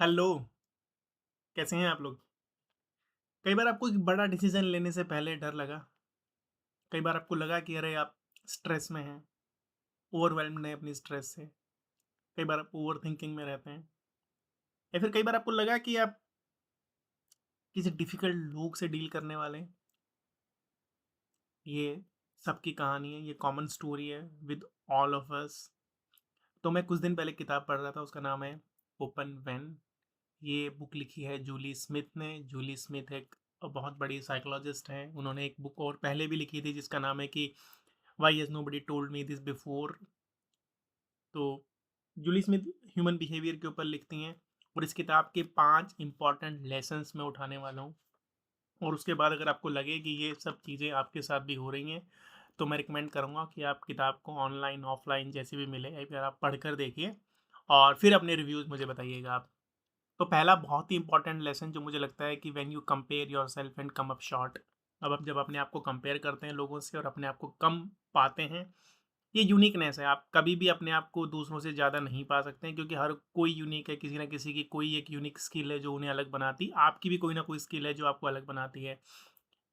Hello, कैसे हैं आप लोग? कई बार आपको एक बड़ा डिसीज़न लेने से पहले डर लगा? कई बार आपको लगा कि अरे आप स्ट्रेस में हैं, ओवरवेल्म्ड हैं अपनी स्ट्रेस से, कई बार आप ओवरथिंकिंग में रहते हैं या फिर कई बार आपको लगा कि आप किसी डिफ़िकल्ट लोग से डील करने वाले हैं? ये सबकी कहानी है, ये कॉमन स्टोरी है विद ऑल ऑफ अस। तो मैं कुछ दिन पहले किताब पढ़ रहा था, उसका नाम है ओपन व्हेन। ये बुक लिखी है जूली स्मिथ ने। जूली स्मिथ एक बहुत बड़ी साइकोलॉजिस्ट हैं। उन्होंने एक बुक और पहले भी लिखी थी जिसका नाम है कि why has nobody told me this before. तो जूली स्मिथ ह्यूमन बिहेवियर के ऊपर लिखती हैं और इस किताब के 5 इम्पॉर्टेंट लेसन्स मैं उठाने वाला हूँ। और उसके बाद अगर आपको लगे कि ये सब चीज़ें आपके साथ भी हो रही हैं, तो मैं रिकमेंड करूँगा कि आप किताब को ऑनलाइन, ऑफ़लाइन जैसे भी मिले, एक बार आप पढ़ कर देखिए और फिर अपने रिव्यूज़ मुझे बताइएगा आप। तो पहला बहुत ही इंपॉर्टेंट लेसन जो मुझे लगता है कि when you compare yourself and come up short. अब आप जब अपने आप को कंपेयर करते हैं लोगों से और अपने आप को कम पाते हैं, ये यूनिकनेस है। आप कभी भी अपने आप को दूसरों से ज़्यादा नहीं पा सकते हैं क्योंकि हर कोई यूनिक है। किसी ना किसी की कोई एक यूनिक स्किल है जो उन्हें अलग बनाती, आपकी भी कोई ना कोई स्किल है जो आपको अलग बनाती है।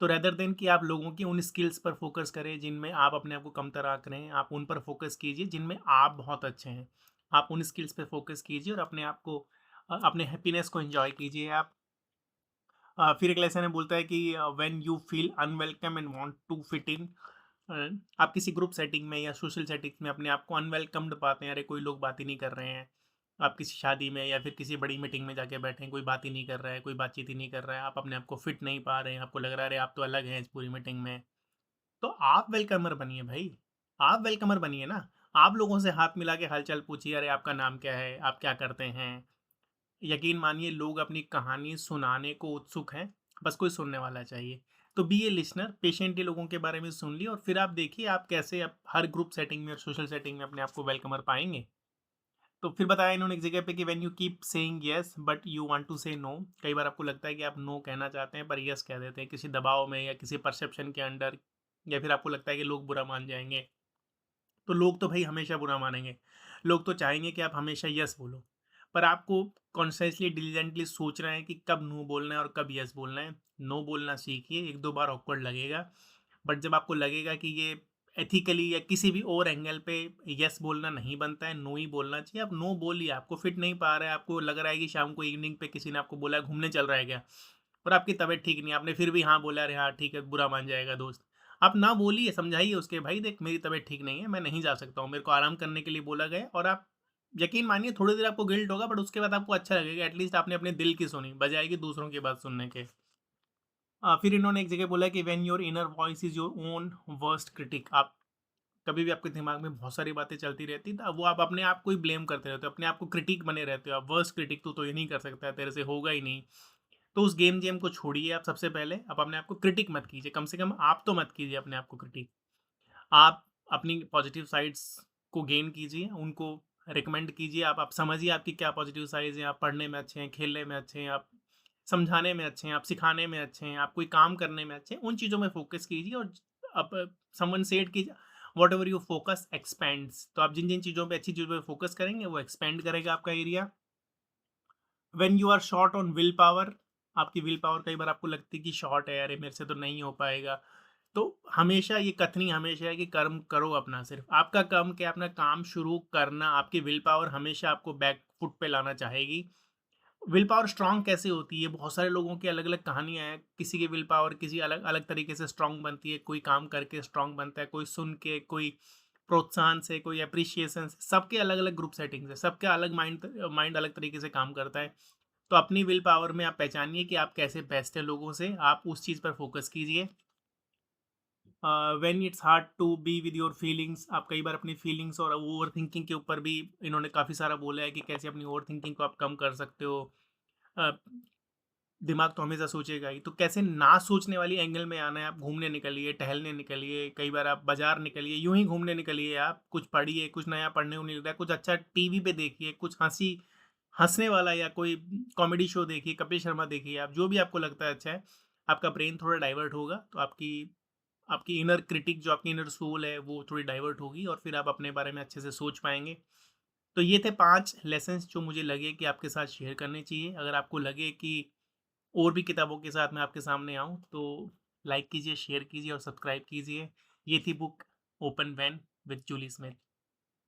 तो रेदर देन कि आप लोगों की उन स्किल्स पर फोकस करें जिनमें आप अपने आप को कमतर आँक रहे हैं, आप उन पर फोकस कीजिए जिनमें आप बहुत अच्छे हैं। आप उन स्किल्स पे फोकस कीजिए और अपने आप को अपने हैप्पीनेस को एन्जॉय कीजिए आप। फिर एक लेसन है बोलता है कि when you feel unwelcome and want to fit in. आप किसी ग्रुप सेटिंग में या सोशल सेटिंग्स में अपने आप को अनवेलकम्ड पाते हैं, अरे कोई लोग बात ही नहीं कर रहे हैं। आप किसी शादी में या फिर किसी बड़ी मीटिंग में जाके बैठे हैं, कोई बात ही नहीं कर रहा है, कोई बातचीत ही नहीं कर रहा है, आप अपने आप को फिट नहीं पा रहे हैं, आपको लग रहा है अरे आप तो अलग हैं इस पूरी मीटिंग में। तो आप वेलकमर बनिए भाई, आप वेलकमर बनिए ना। आप लोगों से हाथ मिला के हालचाल पूछिए, अरे आपका नाम क्या है, आप क्या करते हैं। यकीन मानिए लोग अपनी कहानी सुनाने को उत्सुक हैं, बस कोई सुनने वाला चाहिए। तो बी ए लिसनर, पेशेंटली लोगों के बारे में सुन लिए और फिर आप देखिए आप कैसे आप हर ग्रुप सेटिंग में और सोशल सेटिंग में अपने आप को वेलकमर पाएँगे। तो फिर बताया इन्होंने एक जगह पे कि when you keep saying yes but you want to say no. कई बार आपको लगता है कि आप नो कहना चाहते हैं पर येस कह देते हैं किसी दबाव में या किसी परसेप्शन के अंडर, या फिर आपको लगता है कि लोग बुरा मान जाएँगे। तो लोग तो भई हमेशा बुरा मानेंगे। लोग तो चाहेंगे कि आप हमेशा येस बोलो। पर आपको कॉन्शियसली डिलिजेंटली सोचना है कि कब नो बोलना है और कब येस बोलना है। नो बोलना सीखिए, 1-2 बार ऑकवर्ड लगेगा, बट जब आपको लगेगा कि ये एथिकली या किसी भी और एंगल पे येस बोलना नहीं बनता है, नो ही बोलना चाहिए, आप नो बोलिए। आपको फिट नहीं पा रहा है, आपको लग रहा है कि शाम को इवनिंग पे किसी ने आपको बोला है घूमने चल रहा है क्या? और आपकी तबीयत ठीक नहीं है, आपने फिर भी हाँ बोला, अरे हाँ ठीक है, बुरा मान जाएगा दोस्त। आप ना बोलिए, समझाइए उसके, भाई देख मेरी तबीयत ठीक नहीं है, मैं नहीं जा सकता हूँ, मेरे को आराम करने के लिए बोला गया है। और आप यकीन मानिए थोड़ी देर आपको गिल्ट होगा बट उसके बाद आपको अच्छा लगेगा, एटलीस्ट आपने अपने दिल की सुनी, बजाय कि दूसरों की बात सुनने के। फिर इन्होंने एक जगह बोला कि when your inner voice is your own worst critic. आप कभी भी आपके दिमाग में बहुत सारी बातें चलती रहती हैं, तो वो आप अपने आप को ही ब्लेम करते रहते हो, अपने आप को क्रिटिक बने रहते हो। आप वर्स्ट क्रिटिक तो ये नहीं कर सकता है, तेरे से होगा ही नहीं। तो उस गेम जेम को छोड़िए आप सबसे पहले, आप अपने आप को क्रिटिक मत कीजिए, कम से कम आप तो मत कीजिए अपने आप को क्रिटिक। आप अपनी पॉजिटिव साइड्स को गेन कीजिए, उनको रिकमेंड कीजिए, आप समझिए आपकी क्या पॉजिटिव साइड्स हैं, आप पढ़ने में अच्छे हैं, खेलने में अच्छे हैं, आप समझाने में अच्छे हैं, आप सिखाने में अच्छे हैं, आप कोई काम करने में अच्छे हैं, उन चीज़ों में फ़ोकस कीजिए और आप समवन सेड कि व्हाटएवर यू फोकस एक्सपैंड्स। तो आप जिन-जिन चीज़ों पे अच्छी चीज़ों पे फ़ोकस करेंगे, वो एक्सपैंड करेगा आपका area. When you are short on willpower, आपकी विल पावर कई बार आपको लगती है कि शॉर्ट है, अरे मेरे से तो नहीं हो पाएगा। तो हमेशा ये कथनी हमेशा है कि कर्म करो अपना, सिर्फ आपका कर्म क्या, अपना काम शुरू करना। आपकी विल पावर हमेशा आपको बैक फुट पे लाना चाहेगी। विल पावर स्ट्रांग कैसे होती है, बहुत सारे लोगों की अलग अलग कहानियां हैं। किसी की विल पावर किसी अलग अलग तरीके से स्ट्रांग बनती है, कोई काम करके स्ट्रांग बनता है, कोई सुन के, कोई प्रोत्साहन से, कोई अप्रिशिएशन से। सबके अलग अलग ग्रुप सेटिंग्स है, सबका अलग माइंड माइंड अलग तरीके से काम करता है। तो अपनी विल पावर में आप पहचानिए कि आप कैसे बेस्ट है लोगों से, आप उस चीज़ पर फोकस कीजिए। When it's hard to be with your feelings, आप कई बार अपनी फीलिंग्स और ओवर थिंकिंग के ऊपर भी इन्होंने काफ़ी सारा बोला है कि कैसे अपनी ओवर थिंकिंग को आप कम कर सकते हो। अ, दिमाग तो हमेशा सोचेगा ही, तो कैसे ना सोचने वाली एंगल में आना है। आप घूमने निकलिए, टहलने निकलिए, कई बार आप बाजार निकलिए, यूं ही घूमने निकलिए, आप कुछ पढ़िए, कुछ नया पढ़ने को मिल रहा है, कुछ अच्छा टीवी पे देखिए, कुछ हंसने वाला या कोई कॉमेडी शो देखिए, कपिल शर्मा देखिए, आप जो भी आपको लगता है अच्छा है। आपका ब्रेन थोड़ा डाइवर्ट होगा तो आपकी आपकी इनर क्रिटिक जो आपकी इनर सोल है वो थोड़ी डाइवर्ट होगी और फिर आप अपने बारे में अच्छे से सोच पाएंगे। तो ये थे 5 लेसन्स जो मुझे लगे कि आपके साथ शेयर करने चाहिए। अगर आपको लगे कि और भी किताबों के साथ मैं आपके सामने आऊँ, तो लाइक कीजिए, शेयर कीजिए और सब्सक्राइब कीजिए। ये थी book Open When with Julie Smith.